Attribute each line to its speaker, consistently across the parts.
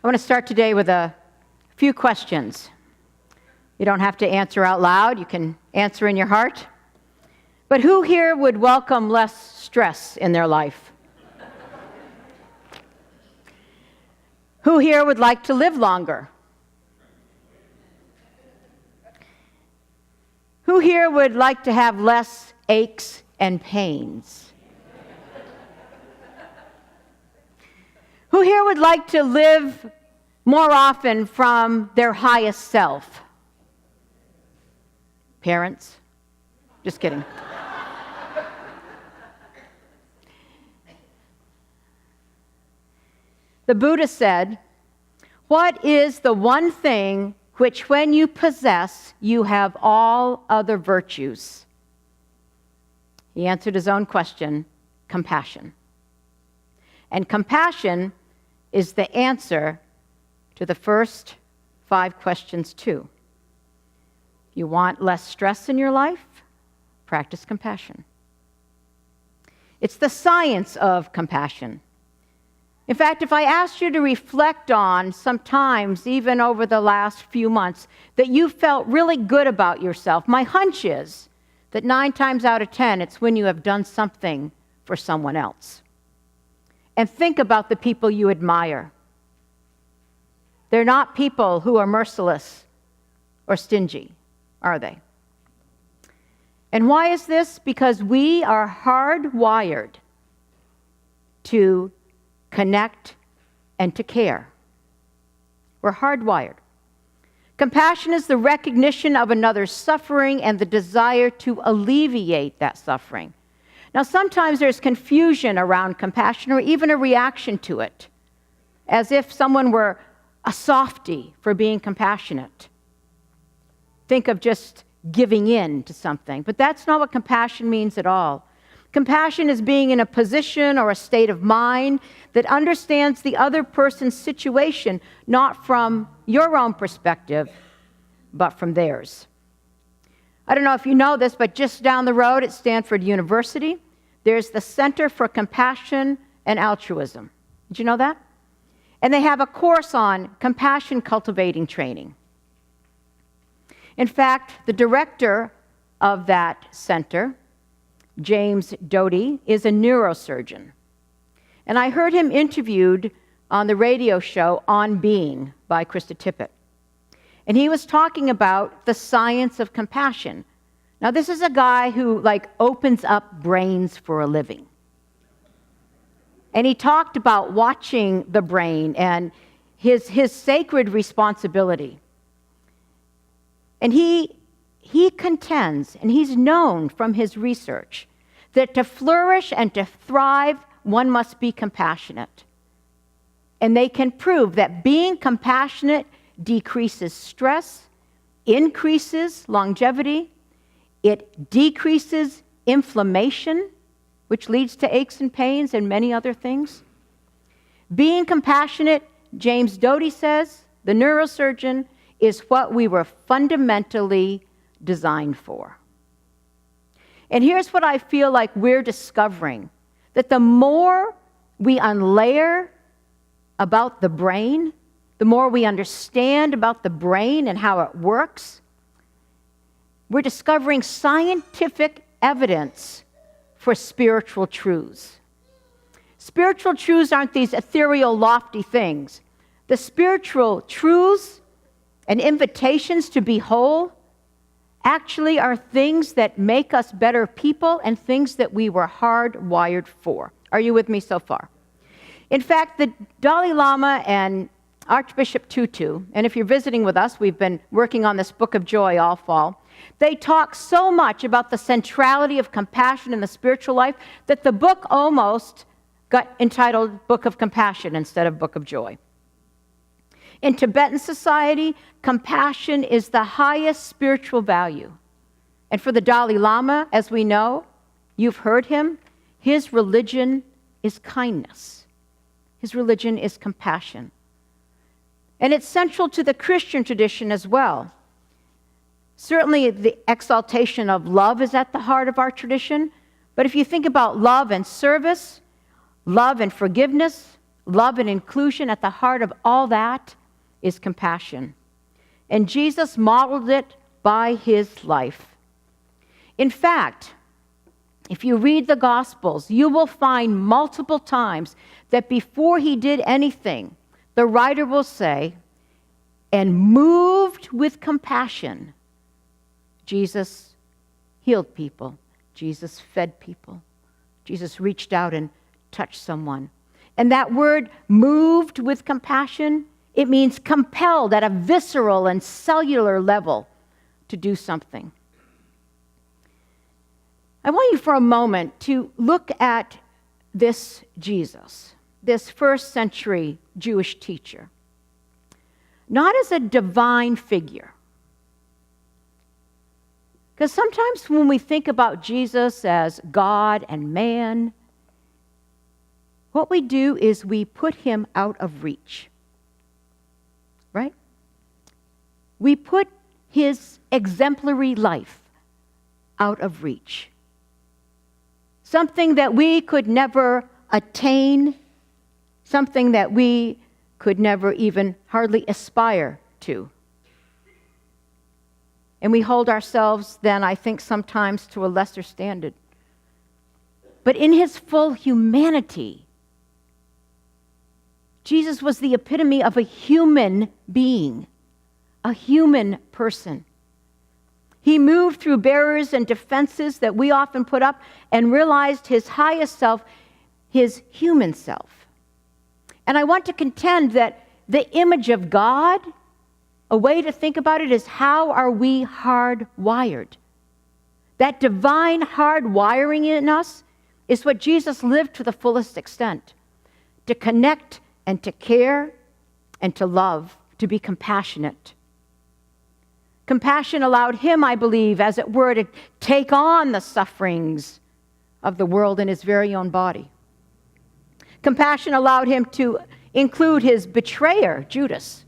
Speaker 1: I want to start today with a few questions. You don't have to answer out loud. You can answer in your heart. But who here would welcome less stress in their life? Who here would like to live longer? Who here would like to have less aches and pains? Who here would like to live more often from their highest self? Parents? Just kidding. The Buddha said, "What is the one thing which when you possess, you have all other virtues?" He answered his own question, compassion. And compassion is the answer to the first 5 questions too. You want less stress in your life? Practice compassion. It's the science of compassion. In fact, if I asked you to reflect on sometimes, even over the last few months, that you felt really good about yourself, my hunch is that 9 times out of 10, it's when you have done something for someone else. And think about the people you admire. They're not people who are merciless or stingy, are they? And why is this? Because we are hardwired to connect and to care. We're hardwired. Compassion is the recognition of another's suffering and the desire to alleviate that suffering. Now, sometimes there's confusion around compassion or even a reaction to it, as if someone were a softie for being compassionate. Think of just giving in to something, but that's not what compassion means at all. Compassion is being in a position or a state of mind that understands the other person's situation, not from your own perspective, but from theirs. I don't know if you know this, but just down the road at Stanford University, there's the Center for Compassion and Altruism. Did you know that? And they have a course on compassion cultivating training. In fact, the director of that center, James Doty, is a neurosurgeon. And I heard him interviewed on the radio show On Being by Krista Tippett. And he was talking about the science of compassion. Now, this is a guy who, opens up brains for a living. And he talked about watching the brain and his sacred responsibility. And he contends, and he's known from his research, that to flourish and to thrive, one must be compassionate. And they can prove that being compassionate decreases stress, increases longevity, it decreases inflammation, which leads to aches and pains and many other things. Being compassionate, James Doty says, the neurosurgeon, is what we were fundamentally designed for. And here's what I feel like we're discovering, that the more we unlayer about the brain, the more we understand about the brain and how it works, we're discovering scientific evidence for spiritual truths. Spiritual truths aren't these ethereal, lofty things. The spiritual truths and invitations to be whole actually are things that make us better people and things that we were hardwired for. Are you with me so far? In fact, the Dalai Lama and Archbishop Tutu, and if you're visiting with us, we've been working on this Book of Joy all fall, they talk so much about the centrality of compassion in the spiritual life that the book almost got entitled Book of Compassion instead of Book of Joy. In Tibetan society, compassion is the highest spiritual value. And for the Dalai Lama, as we know, you've heard him, his religion is kindness. His religion is compassion. And it's central to the Christian tradition as well. Certainly, the exaltation of love is at the heart of our tradition. But if you think about love and service, love and forgiveness, love and inclusion, at the heart of all that is compassion. And Jesus modeled it by his life. In fact, if you read the Gospels, you will find multiple times that before he did anything, the writer will say, and moved with compassion, Jesus healed people. Jesus fed people. Jesus reached out and touched someone. And that word, moved with compassion, it means compelled at a visceral and cellular level to do something. I want you for a moment to look at this Jesus, this first century Jewish teacher, not as a divine figure. Because sometimes when we think about Jesus as God and man, what we do is we put him out of reach. Right? We put his exemplary life out of reach. Something that we could never attain, something that we could never even hardly aspire to. And we hold ourselves then, I think, sometimes to a lesser standard. But in his full humanity, Jesus was the epitome of a human being, a human person. He moved through barriers and defenses that we often put up and realized his highest self, his human self. And I want to contend that the image of God, a way to think about it is, how are we hardwired? That divine hardwiring in us is what Jesus lived to the fullest extent. To connect and to care and to love, to be compassionate. Compassion allowed him, I believe, as it were, to take on the sufferings of the world in his very own body. Compassion allowed him to include his betrayer, Judas,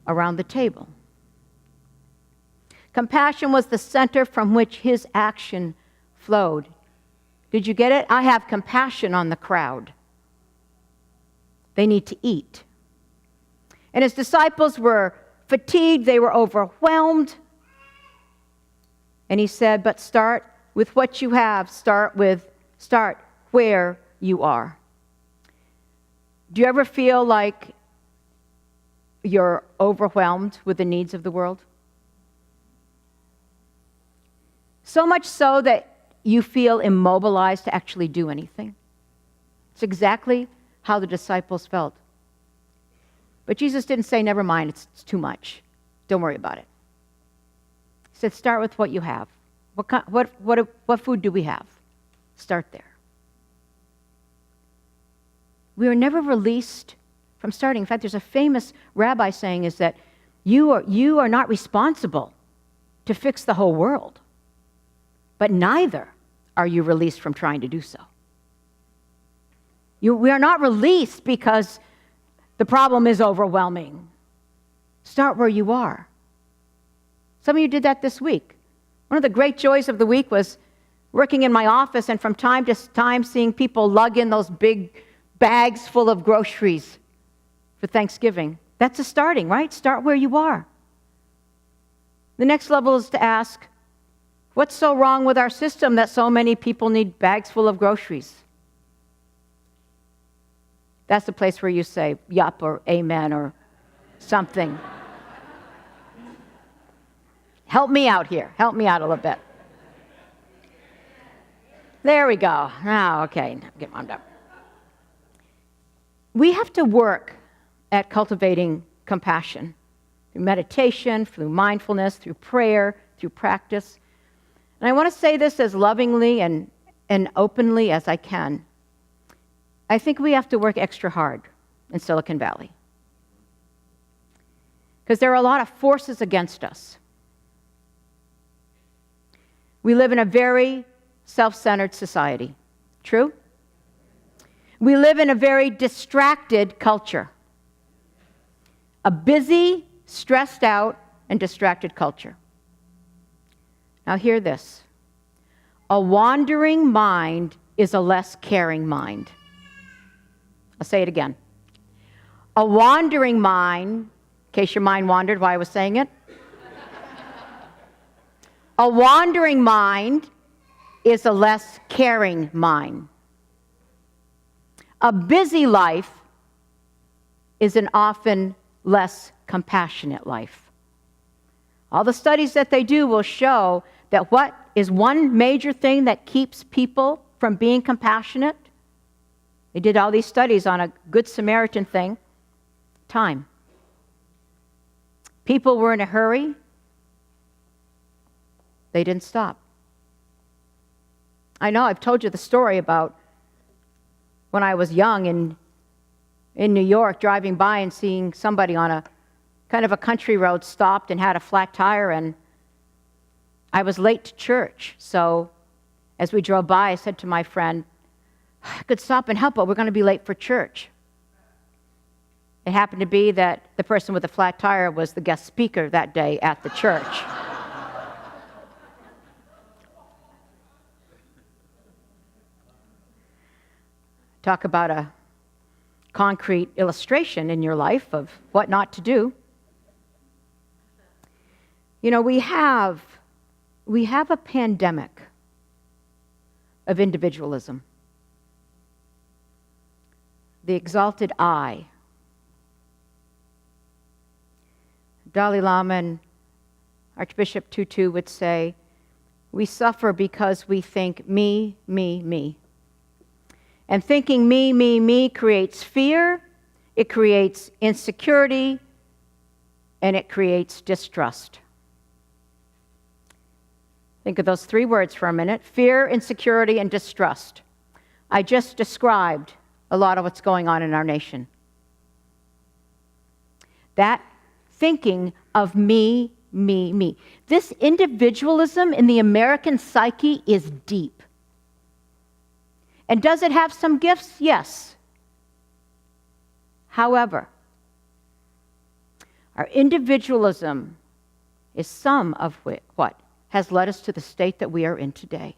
Speaker 1: around the table. Compassion was the center from which his action flowed. Did you get it? I have compassion on the crowd. They need to eat. And his disciples were fatigued, they were overwhelmed. And he said, but start with what you have. Start where you are. Do you ever feel like you're overwhelmed with the needs of the world? So much so that you feel immobilized to actually do anything. It's exactly how the disciples felt. But Jesus didn't say, never mind, it's too much. Don't worry about it. He said, start with what you have. What food do we have? Start there. We were never released from starting. In fact, there's a famous rabbi saying is that you are not responsible to fix the whole world, but neither are you released from trying to do so. We are not released because the problem is overwhelming. Start where you are. Some of you did that this week. One of the great joys of the week was working in my office and from time to time seeing people lug in those big bags full of groceries for Thanksgiving. That's a starting, right? Start where you are. The next level is to ask, what's so wrong with our system that so many people need bags full of groceries? That's the place where you say, yup, or amen, or something. Help me out here. Help me out a little bit. There we go. Now, okay, get wound up. We have to work at cultivating compassion through meditation, through mindfulness, through prayer, through practice. And I want to say this as lovingly and openly as I can. I think we have to work extra hard in Silicon Valley. Because there are a lot of forces against us. We live in a very self-centered society. True? We live in a very distracted culture. A busy, stressed out, and distracted culture. Now hear this. A wandering mind is a less caring mind. I'll say it again. A wandering mind, in case your mind wandered while I was saying it, a wandering mind is a less caring mind. A busy life is an often less compassionate life. All the studies that they do will show that what is one major thing that keeps people from being compassionate? They did all these studies on a Good Samaritan thing. Time. People were in a hurry. They didn't stop. I know I've told you the story about when I was young in New York, driving by and seeing somebody on a kind of a country road stopped and had a flat tire, and I was late to church. So as we drove by, I said to my friend, I could stop and help, but we're going to be late for church. It happened to be that the person with the flat tire was the guest speaker that day at the church. Talk about a concrete illustration in your life of what not to do. You know, we have a pandemic of individualism. The exalted I. Dalai Lama and Archbishop Tutu would say, we suffer because we think me, me, me. And thinking me, me, me creates fear, it creates insecurity, and it creates distrust. Think of those three words for a minute: fear, insecurity, and distrust. I just described a lot of what's going on in our nation. That thinking of me, me, me. This individualism in the American psyche is deep. And does it have some gifts? Yes. However, our individualism is some of what has led us to the state that we are in today.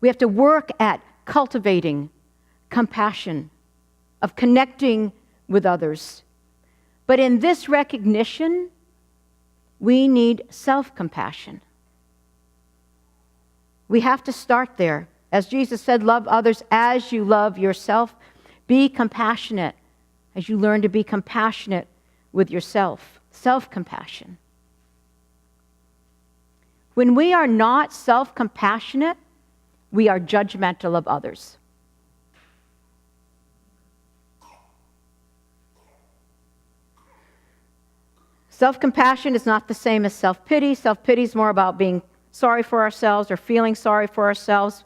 Speaker 1: We have to work at cultivating compassion, of connecting with others. But in this recognition, we need self-compassion. We have to start there. As Jesus said, love others as you love yourself. Be compassionate as you learn to be compassionate with yourself. Self-compassion. When we are not self-compassionate, we are judgmental of others. Self-compassion is not the same as self-pity. Self-pity is more about being sorry for ourselves or feeling sorry for ourselves,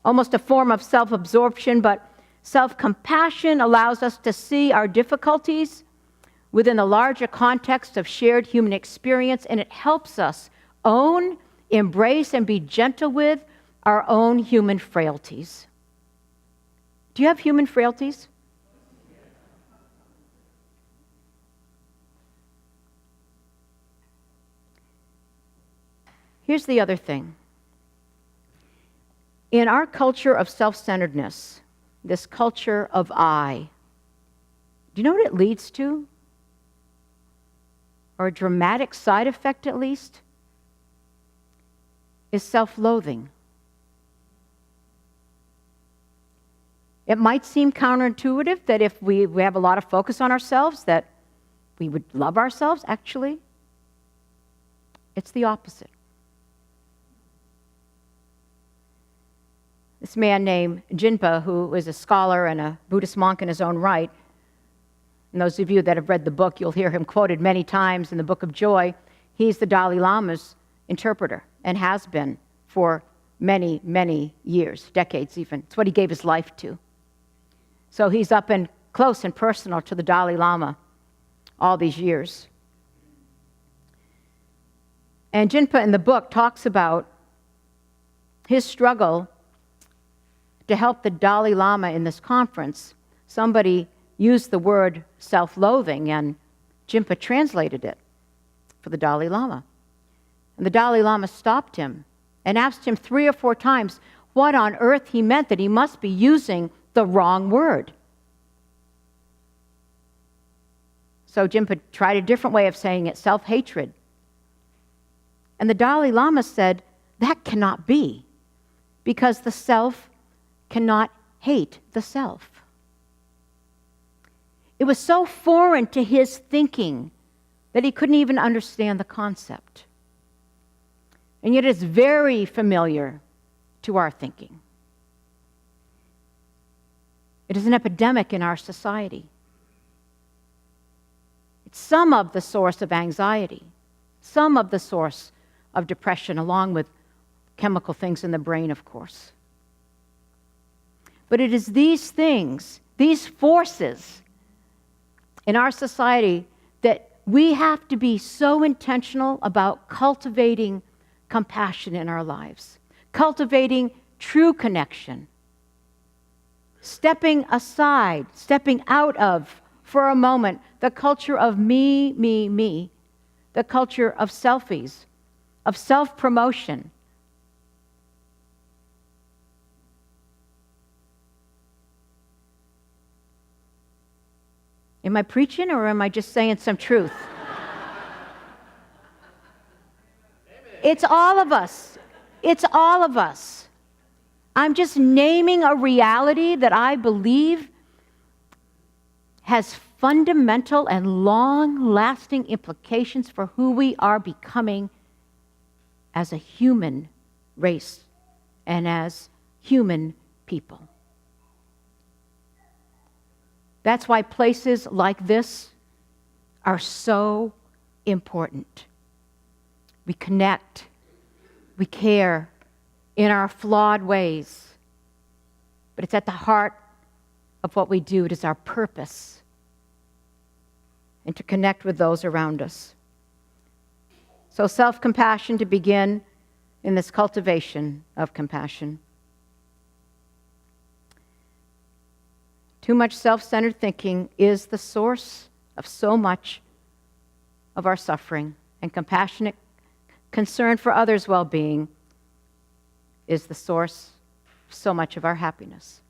Speaker 1: almost a form of self-absorption, but self-compassion allows us to see our difficulties within the larger context of shared human experience, and it helps us own, embrace, and be gentle with our own human frailties. Do you have human frailties? Here's the other thing. In our culture of self-centeredness, this culture of I, do you know what it leads to? Or a dramatic side effect, at least, is self-loathing. It might seem counterintuitive that if we have a lot of focus on ourselves, that we would love ourselves. Actually, it's the opposite. This man named Jinpa, who is a scholar and a Buddhist monk in his own right, and those of you that have read the book, you'll hear him quoted many times in the Book of Joy. He's the Dalai Lama's interpreter and has been for many, many years, decades even. It's what he gave his life to. So he's up and close and personal to the Dalai Lama all these years. And Jinpa in the book talks about his struggle to help the Dalai Lama in this conference. Somebody used the word self-loathing, and Jinpa translated it for the Dalai Lama. And the Dalai Lama stopped him and asked him 3 or 4 times what on earth he meant, that he must be using the wrong word. So Jinpa tried a different way of saying it, self-hatred. And the Dalai Lama said, that cannot be, because the self cannot hate the self. It was so foreign to his thinking that he couldn't even understand the concept. And yet it's very familiar to our thinking. It is an epidemic in our society. It's some of the source of anxiety, some of the source of depression, along with chemical things in the brain, of course. But it is these things, these forces in our society that we have to be so intentional about cultivating compassion in our lives, cultivating true connection, stepping aside, stepping out of, for a moment, the culture of me, me, me, the culture of selfies, of self-promotion. Am I preaching or am I just saying some truth? It's all of us. It's all of us. I'm just naming a reality that I believe has fundamental and long-lasting implications for who we are becoming as a human race and as human people. That's why places like this are so important. We connect, we care in our flawed ways, but it's at the heart of what we do. It is our purpose, and to connect with those around us. So self-compassion to begin in this cultivation of compassion. Too much self-centered thinking is the source of so much of our suffering, and compassionate concern for others' well-being is the source of so much of our happiness.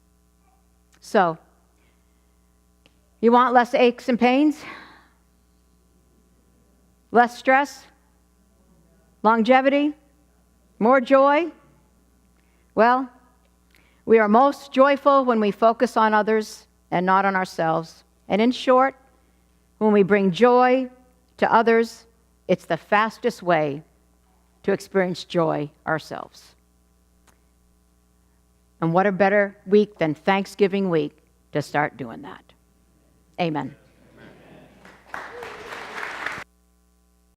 Speaker 1: So, you want less aches and pains? Less stress? Longevity? More joy? Well, we are most joyful when we focus on others and not on ourselves. And in short, when we bring joy to others, it's the fastest way to experience joy ourselves. And what a better week than Thanksgiving week to start doing that. Amen.